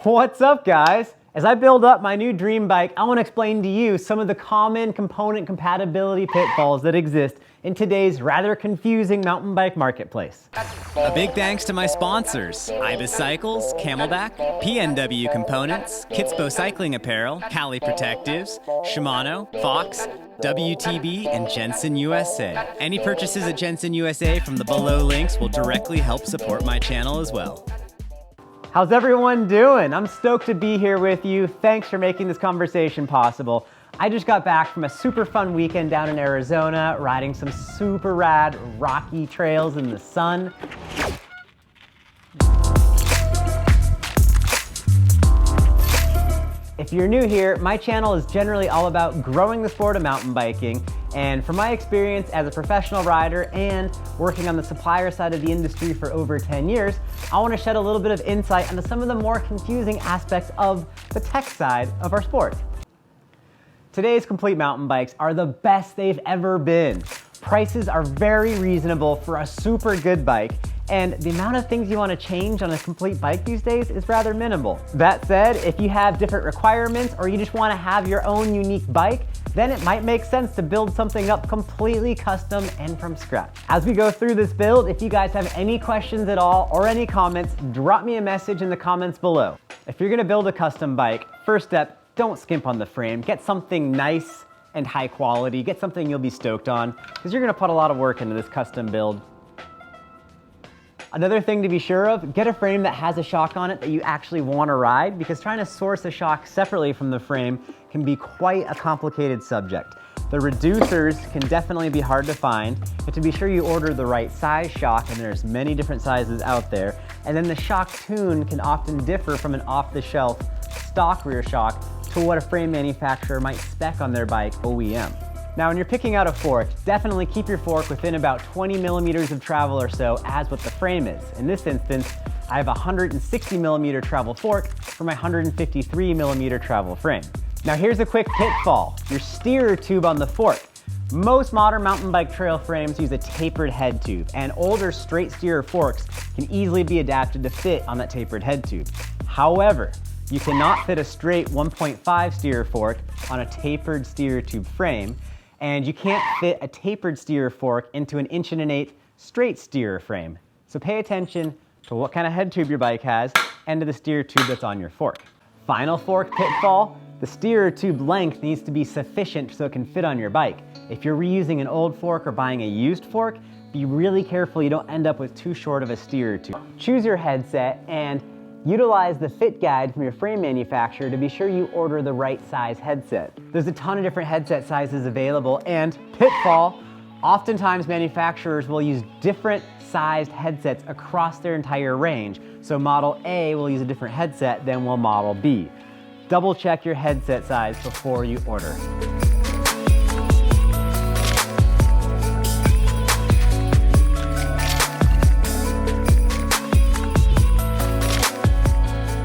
What's up, guys? As I build up my new dream bike, I want to explain to you some of the common component compatibility pitfalls that exist in today's rather confusing mountain bike marketplace. A big thanks to my sponsors, Ibis Cycles, Camelback, PNW Components, Kitspo Cycling Apparel, Cali Protectives, Shimano, Fox, WTB, and Jensen USA. Any purchases at Jensen USA from the below links will directly help support my channel as well. How's everyone doing? I'm stoked to be here with you. Thanks for making this conversation possible. I just got back from a super fun weekend down in Arizona, riding some super rad rocky trails in the sun. If you're new here, my channel is generally all about growing the sport of mountain biking. And from my experience as a professional rider and working on the supplier side of the industry for over 10 years, I want to shed a little bit of insight into some of the more confusing aspects of the tech side of our sport. Today's complete mountain bikes are the best they've ever been. Prices are very reasonable for a super good bike, and the amount of things you want to change on a complete bike these days is rather minimal. That said, if you have different requirements or you just want to have your own unique bike, then it might make sense to build something up completely custom and from scratch. As we go through this build, if you guys have any questions at all or any comments, drop me a message in the comments below. If you're gonna build a custom bike, first step, don't skimp on the frame. Get something nice and high quality. Get something you'll be stoked on, because you're gonna put a lot of work into this custom build. Another thing to be sure of, get a frame that has a shock on it that you actually want to ride, because trying to source a shock separately from the frame can be quite a complicated subject. The reducers can definitely be hard to find, but to be sure you order the right size shock, and there's many different sizes out there, and then the shock tune can often differ from an off-the-shelf stock rear shock to what a frame manufacturer might spec on their bike OEM. Now, when you're picking out a fork, definitely keep your fork within about 20 millimeters of travel or so as what the frame is. In this instance, I have a 160 millimeter travel fork for my 153 millimeter travel frame. Now here's a quick pitfall, your steerer tube on the fork. Most modern mountain bike trail frames use a tapered head tube, and older straight steerer forks can easily be adapted to fit on that tapered head tube. However, you cannot fit a straight 1.5 steerer fork on a tapered steerer tube frame, and you can't fit a tapered steerer fork into an 1.125" straight steerer frame. So pay attention to what kind of head tube your bike has and to the steerer tube that's on your fork. Final fork pitfall, the steerer tube length needs to be sufficient so it can fit on your bike. If you're reusing an old fork or buying a used fork, be really careful you don't end up with too short of a steerer tube. Choose your headset and utilize the fit guide from your frame manufacturer to be sure you order the right size headset. There's a ton of different headset sizes available, and pitfall, oftentimes manufacturers will use different sized headsets across their entire range. So model A will use a different headset than will model B. Double check your headset size before you order.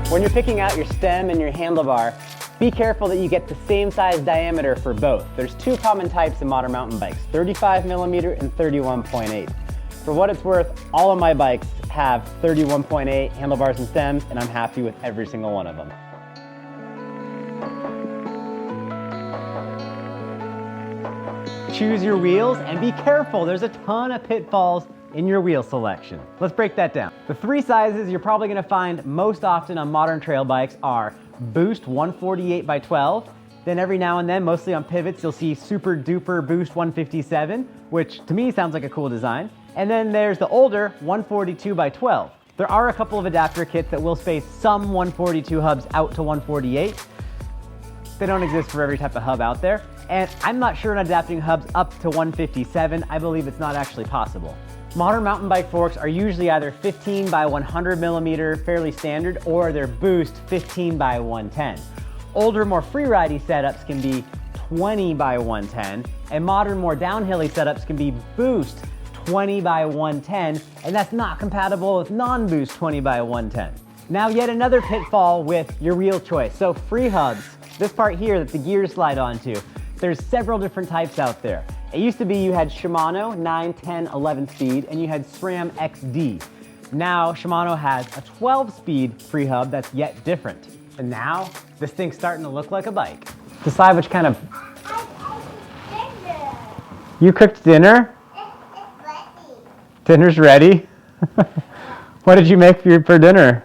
When you're picking out your stem and your handlebar, be careful that you get the same size diameter for both. There's two common types in modern mountain bikes, 35 millimeter and 31.8. For what it's worth, all of my bikes have 31.8 handlebars and stems, and I'm happy with every single one of them. Choose your wheels and be careful, there's a ton of pitfalls in your wheel selection. Let's break that down. The three sizes you're probably gonna find most often on modern trail bikes are Boost 148 by 12, then every now and then, mostly on pivots, you'll see Super Duper Boost 157, which to me sounds like a cool design. And then there's the older 142 by 12. There are a couple of adapter kits that will space some 142 hubs out to 148. They don't exist for every type of hub out there. And I'm not sure in adapting hubs up to 157, I believe it's not actually possible. Modern mountain bike forks are usually either 15 by 100 millimeter, fairly standard, or they're Boost 15 by 110. Older, more free-ridey setups can be 20 by 110, and modern, more downhilly setups can be Boost 20 by 110, and that's not compatible with non-Boost 20 by 110. Now, yet another pitfall with your wheel choice. So free hubs, this part here that the gears slide onto, there's several different types out there. It used to be you had Shimano 9, 10, 11 speed, and you had SRAM XD. Now Shimano has a 12-speed free hub that's yet different. And now this thing's starting to look like a bike. Decide which kind of... You cooked dinner? It's ready. Dinner's ready? What did you make for dinner?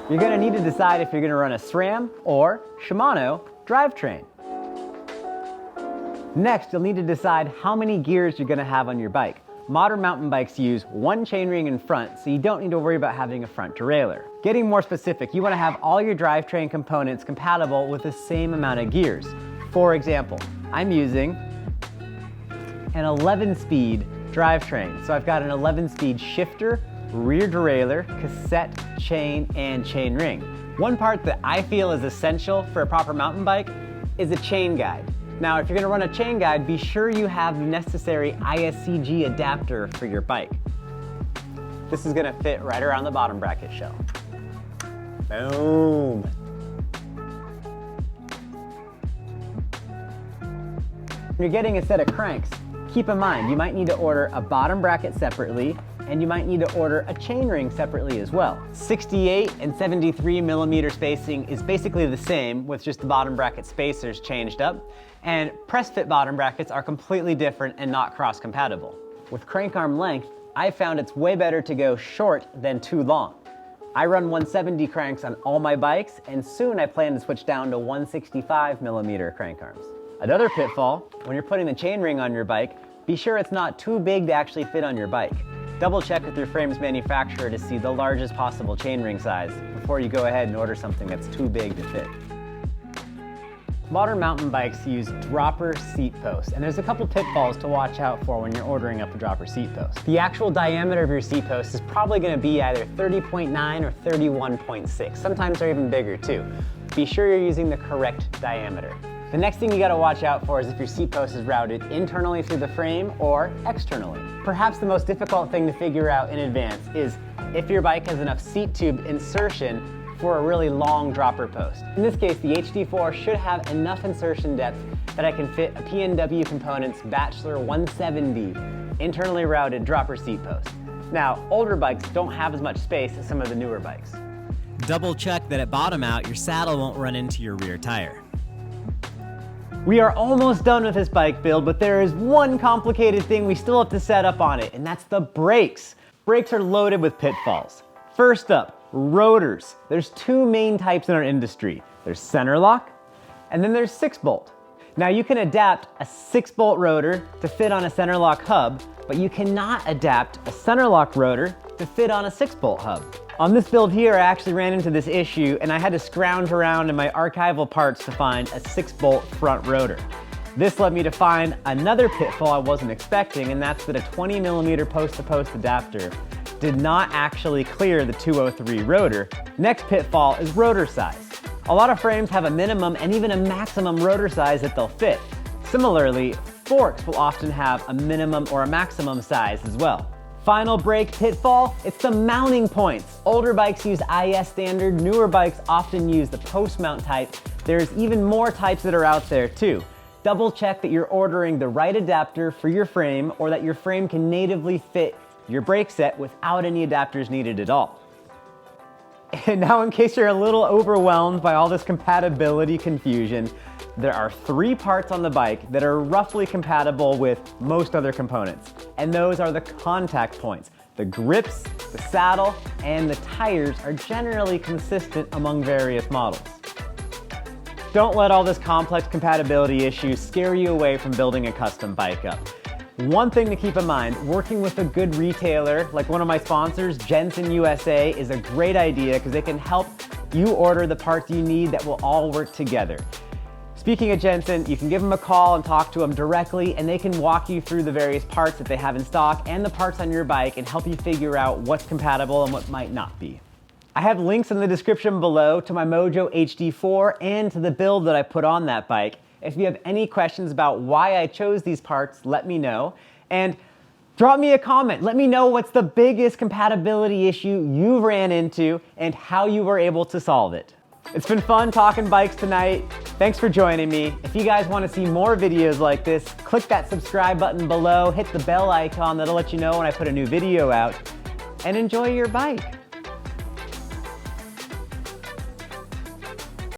You're gonna need to decide if you're gonna run a SRAM or Shimano drivetrain. Next, you'll need to decide how many gears you're gonna have on your bike. Modern mountain bikes use one chainring in front, so you don't need to worry about having a front derailleur. Getting more specific, you wanna have all your drivetrain components compatible with the same amount of gears. For example, I'm using an 11-speed drivetrain. So I've got an 11-speed shifter, rear derailleur, cassette, chain, and chain ring. One part that I feel is essential for a proper mountain bike is a chain guide. Now, if you're gonna run a chain guide, be sure you have the necessary ISCG adapter for your bike. This is gonna fit right around the bottom bracket shell. Boom. When you're getting a set of cranks, keep in mind, you might need to order a bottom bracket separately, and you might need to order a chain ring separately as well. 68 and 73 millimeter spacing is basically the same, with just the bottom bracket spacers changed up, and press fit bottom brackets are completely different and not cross compatible. With crank arm length, I found it's way better to go short than too long. I run 170 cranks on all my bikes, and soon I plan to switch down to 165 millimeter crank arms. Another pitfall, when you're putting the chain ring on your bike, be sure it's not too big to actually fit on your bike. Double check with your frame's manufacturer to see the largest possible chainring size before you go ahead and order something that's too big to fit. Modern mountain bikes use dropper seat posts, and there's a couple pitfalls to watch out for when you're ordering up a dropper seat post. The actual diameter of your seat post is probably going to be either 30.9 or 31.6. Sometimes they're even bigger too. Be sure you're using the correct diameter. The next thing you gotta watch out for is if your seat post is routed internally through the frame or externally. Perhaps the most difficult thing to figure out in advance is if your bike has enough seat tube insertion for a really long dropper post. In this case, the HD4 should have enough insertion depth that I can fit a PNW Components Bachelor 170 internally routed dropper seat post. Now, older bikes don't have as much space as some of the newer bikes. Double check that at bottom out, your saddle won't run into your rear tire. We are almost done with this bike build, but there is one complicated thing we still have to set up on it, and that's the brakes. Brakes are loaded with pitfalls. First up, rotors. There's two main types in our industry. There's center lock, and then there's 6-bolt. Now you can adapt a 6-bolt rotor to fit on a center lock hub, but you cannot adapt a center lock rotor to fit on a 6-bolt hub. On this build here, I actually ran into this issue and I had to scrounge around in my archival parts to find a 6-bolt front rotor. This led me to find another pitfall I wasn't expecting, and that's that a 20 millimeter post-to-post adapter did not actually clear the 203 rotor. Next pitfall is rotor size. A lot of frames have a minimum and even a maximum rotor size that they'll fit. Similarly, forks will often have a minimum or a maximum size as well. Final brake pitfall, it's the mounting points. Older bikes use IS standard, newer bikes often use the post mount type. There's even more types that are out there too. Double check that you're ordering the right adapter for your frame, or that your frame can natively fit your brake set without any adapters needed at all. And now, in case you're a little overwhelmed by all this compatibility confusion, there are 3 parts on the bike that are roughly compatible with most other components. And those are the contact points. The grips, the saddle, and the tires are generally consistent among various models. Don't let all this complex compatibility issues scare you away from building a custom bike up. One thing to keep in mind, working with a good retailer like one of my sponsors, Jensen USA, is a great idea because they can help you order the parts you need that will all work together. Speaking of Jensen, you can give them a call and talk to them directly, and they can walk you through the various parts that they have in stock and the parts on your bike and help you figure out what's compatible and what might not be. I have links in the description below to my Mojo HD4 and to the build that I put on that bike. If you have any questions about why I chose these parts, let me know. And drop me a comment. Let me know what's the biggest compatibility issue you ran into and how you were able to solve it. It's been fun talking bikes tonight. Thanks for joining me. If you guys want to see more videos like this, click that subscribe button below, hit the bell icon that'll let you know when I put a new video out, and enjoy your bike.